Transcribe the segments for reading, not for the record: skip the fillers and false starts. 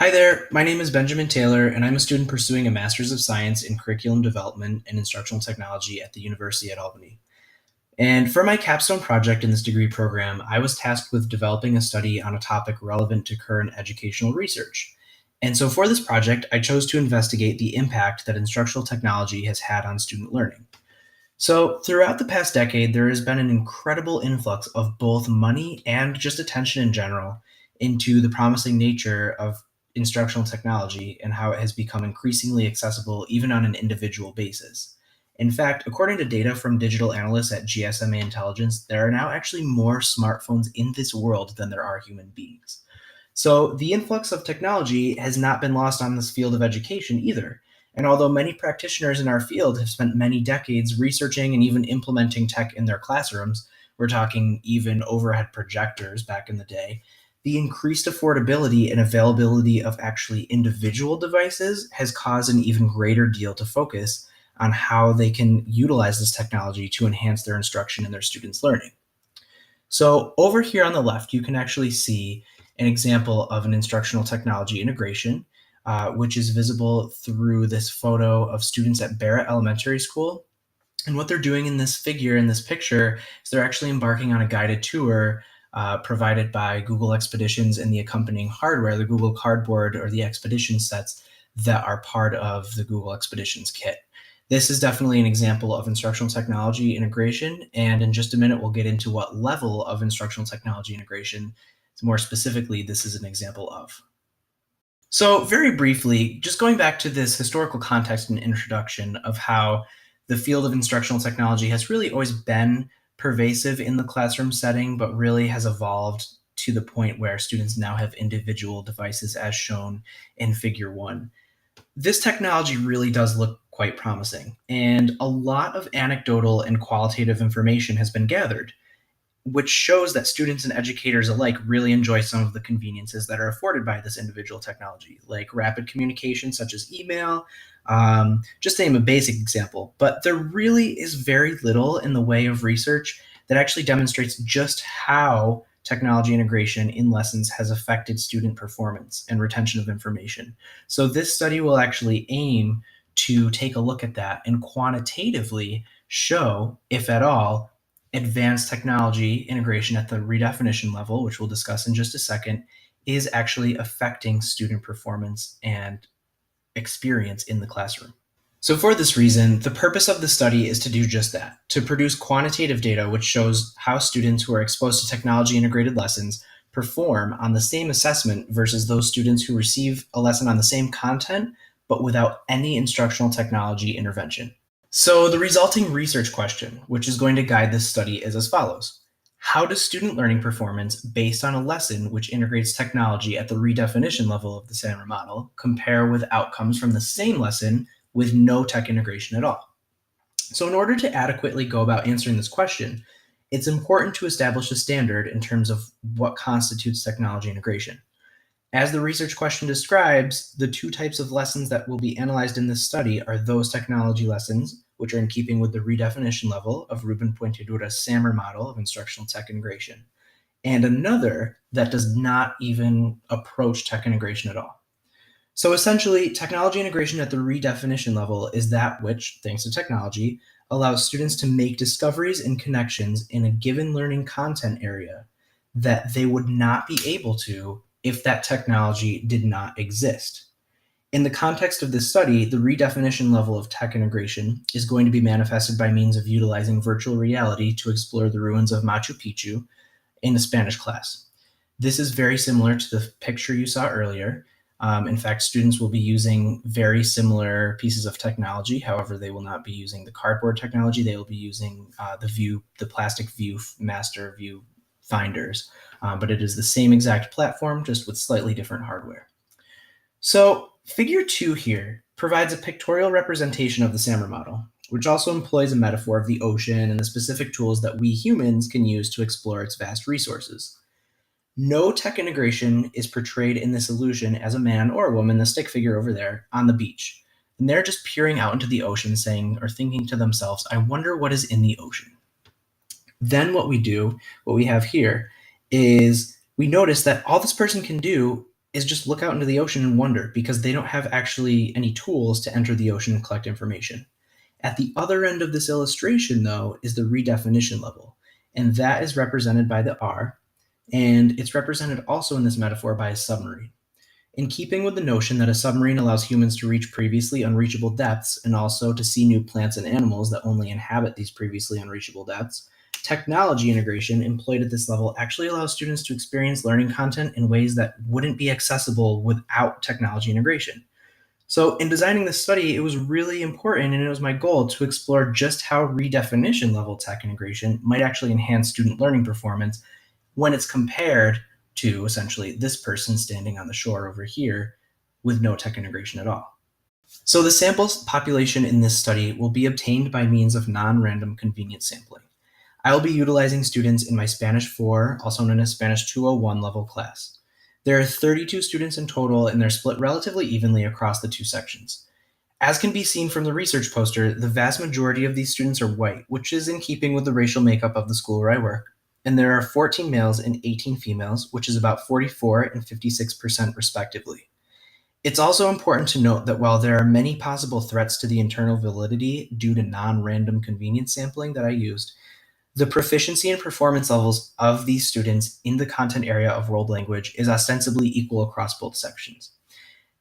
Hi there, my name is Benjamin Taylor, and I'm a student pursuing a Master's of Science in Curriculum Development and Instructional Technology at the University at Albany. And for my capstone project in this degree program, I was tasked with developing a study on a topic relevant to current educational research. And so for this project, I chose to investigate the impact that instructional technology has had on student learning. So, throughout the past decade, there has been an incredible influx of both money and just attention in general into the promising nature of instructional technology and how it has become increasingly accessible even on an individual basis. In fact, according to data from digital analysts at GSMA Intelligence, there are now actually more smartphones in this world than there are human beings. So the influx of technology has not been lost on this field of education either. And although many practitioners in our field have spent many decades researching and even implementing tech in their classrooms, we're talking even overhead projectors back in the day, the increased affordability and availability of actually individual devices has caused an even greater deal to focus on how they can utilize this technology to enhance their instruction and their students' learning. So over here on the left, you can actually see an example of an instructional technology integration, which is visible through this photo of students at Barrett Elementary School. And what they're doing in this figure, in this picture, is they're actually embarking on a guided tour provided by Google Expeditions and the accompanying hardware, the Google Cardboard or the Expedition sets that are part of the Google Expeditions kit. This is definitely an example of instructional technology integration, and in just a minute, we'll get into what level of instructional technology integration, more specifically, this is an example of. So, very briefly, just going back to this historical context and introduction of how the field of instructional technology has really always been pervasive in the classroom setting, but really has evolved to the point where students now have individual devices as shown in figure one. This technology really does look quite promising, and a lot of anecdotal and qualitative information has been gathered, which shows that students and educators alike really enjoy some of the conveniences that are afforded by this individual technology, like rapid communication such as email, just to name a basic example. But there really is very little in the way of research that actually demonstrates just how technology integration in lessons has affected student performance and retention of information. So this study will actually aim to take a look at that and quantitatively show, if at all, advanced technology integration at the redefinition level, which we'll discuss in just a second, is actually affecting student performance and experience in the classroom. So for this reason, the purpose of the study is to do just that, to produce quantitative data which shows how students who are exposed to technology integrated lessons perform on the same assessment versus those students who receive a lesson on the same content, but without any instructional technology intervention. So the resulting research question, which is going to guide this study, is as follows. How does student learning performance based on a lesson which integrates technology at the redefinition level of the SAMR model compare with outcomes from the same lesson with no tech integration at all? So in order to adequately go about answering this question, it's important to establish a standard in terms of what constitutes technology integration. As the research question describes, the two types of lessons that will be analyzed in this study are those technology lessons, which are in keeping with the redefinition level of Ruben Puentedura's SAMR model of instructional tech integration, and another that does not even approach tech integration at all. So essentially, technology integration at the redefinition level is that which, thanks to technology, allows students to make discoveries and connections in a given learning content area that they would not be able to if that technology did not exist. In the context of this study, the redefinition level of tech integration is going to be manifested by means of utilizing virtual reality to explore the ruins of Machu Picchu in a Spanish class. This is very similar to the picture you saw earlier. In fact, students will be using very similar pieces of technology. However, they will not be using the cardboard technology. They will be using the plastic view master view finders, but it is the same exact platform, just with slightly different hardware. So figure 2 here provides a pictorial representation of the SAMR model, which also employs a metaphor of the ocean and the specific tools that we humans can use to explore its vast resources. No tech integration is portrayed in this illusion as a man or a woman, the stick figure over there, on the beach. And they're just peering out into the ocean saying or thinking to themselves, I wonder what is in the ocean. Then what we have here, is we notice that all this person can do is just look out into the ocean and wonder, because they don't have actually any tools to enter the ocean and collect information. At the other end of this illustration, though, is the redefinition level, and that is represented by the R, and it's represented also in this metaphor by a submarine. In keeping with the notion that a submarine allows humans to reach previously unreachable depths and also to see new plants and animals that only inhabit these previously unreachable depths, technology integration employed at this level actually allows students to experience learning content in ways that wouldn't be accessible without technology integration. So, in designing this study, it was really important, and it was my goal to explore just how redefinition level tech integration might actually enhance student learning performance when it's compared to essentially this person standing on the shore over here with no tech integration at all. So, the sample population in this study will be obtained by means of non random convenience sampling. I will be utilizing students in my Spanish 4, also known as Spanish 201 level class. There are 32 students in total, and they're split relatively evenly across the two sections. As can be seen from the research poster, the vast majority of these students are white, which is in keeping with the racial makeup of the school where I work. And there are 14 males and 18 females, which is about 44 and 56% respectively. It's also important to note that while there are many possible threats to the internal validity due to non-random convenience sampling that I used, the proficiency and performance levels of these students in the content area of world language is ostensibly equal across both sections.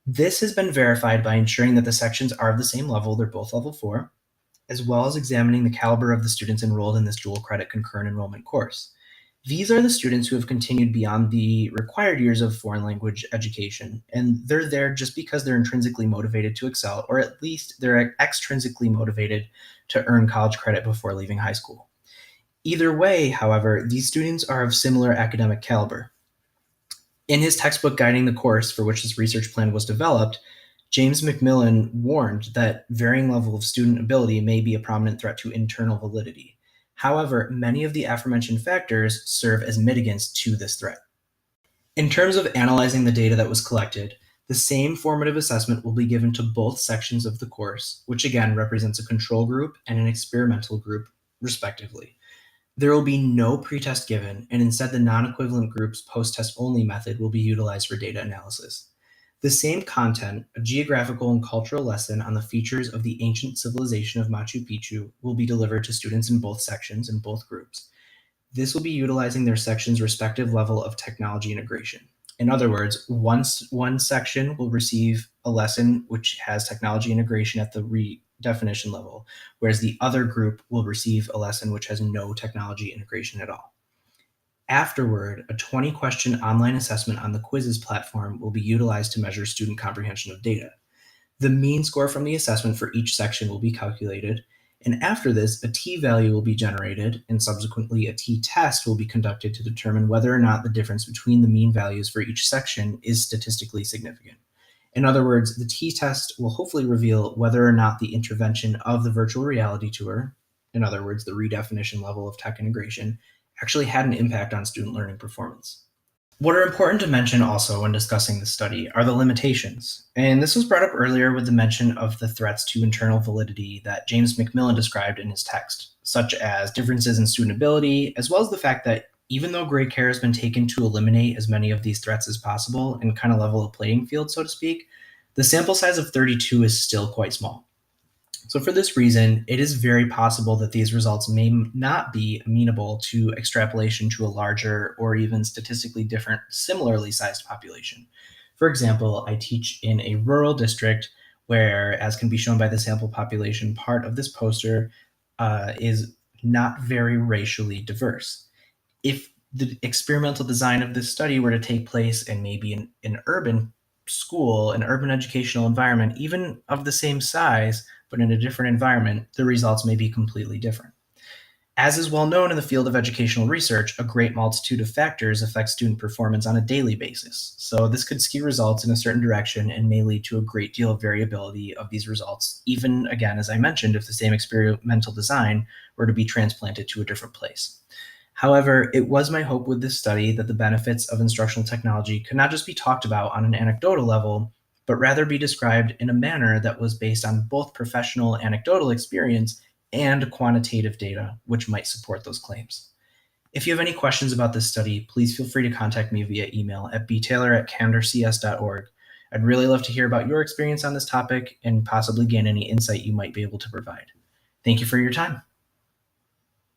This has been verified by ensuring that the sections are of the same level, they're both level 4, as well as examining the caliber of the students enrolled in this dual credit concurrent enrollment course. These are the students who have continued beyond the required years of foreign language education, and they're there just because they're intrinsically motivated to excel, or at least they're extrinsically motivated to earn college credit before leaving high school. Either way, however, these students are of similar academic caliber. In his textbook guiding the course for which this research plan was developed, James Macmillan warned that varying level of student ability may be a prominent threat to internal validity. However, many of the aforementioned factors serve as mitigants to this threat. In terms of analyzing the data that was collected, the same formative assessment will be given to both sections of the course, which again represents a control group and an experimental group, respectively. There will be no pretest given, and instead the non-equivalent group's post-test only method will be utilized for data analysis. The same content, a geographical and cultural lesson on the features of the ancient civilization of Machu Picchu, will be delivered to students in both sections and both groups. This will be utilizing their section's respective level of technology integration. In other words, one section will receive a lesson which has technology integration at the redefinition level, whereas the other group will receive a lesson which has no technology integration at all. Afterward, a 20-question online assessment on the quizzes platform will be utilized to measure student comprehension of data. The mean score from the assessment for each section will be calculated, and after this, a t-value will be generated, and subsequently a t-test will be conducted to determine whether or not the difference between the mean values for each section is statistically significant. In other words, the t-test will hopefully reveal whether or not the intervention of the virtual reality tour, in other words, the redefinition level of tech integration, actually had an impact on student learning performance. What are important to mention also when discussing this study are the limitations. And this was brought up earlier with the mention of the threats to internal validity that James Macmillan described in his text, such as differences in student ability, as well as the fact that even though great care has been taken to eliminate as many of these threats as possible and kind of level a playing field, so to speak, the sample size of 32 is still quite small. So for this reason, it is very possible that these results may not be amenable to extrapolation to a larger or even statistically different, similarly sized population. For example, I teach in a rural district where, as can be shown by the sample population, part of this poster is not very racially diverse. If the experimental design of this study were to take place in maybe an urban school, an urban educational environment, even of the same size, but in a different environment, the results may be completely different. As is well known in the field of educational research, a great multitude of factors affect student performance on a daily basis. So this could skew results in a certain direction and may lead to a great deal of variability of these results, even, again, as I mentioned, if the same experimental design were to be transplanted to a different place. However, it was my hope with this study that the benefits of instructional technology could not just be talked about on an anecdotal level, but rather be described in a manner that was based on both professional anecdotal experience and quantitative data, which might support those claims. If you have any questions about this study, please feel free to contact me via email at btaylor@candercs.org. I'd really love to hear about your experience on this topic and possibly gain any insight you might be able to provide. Thank you for your time.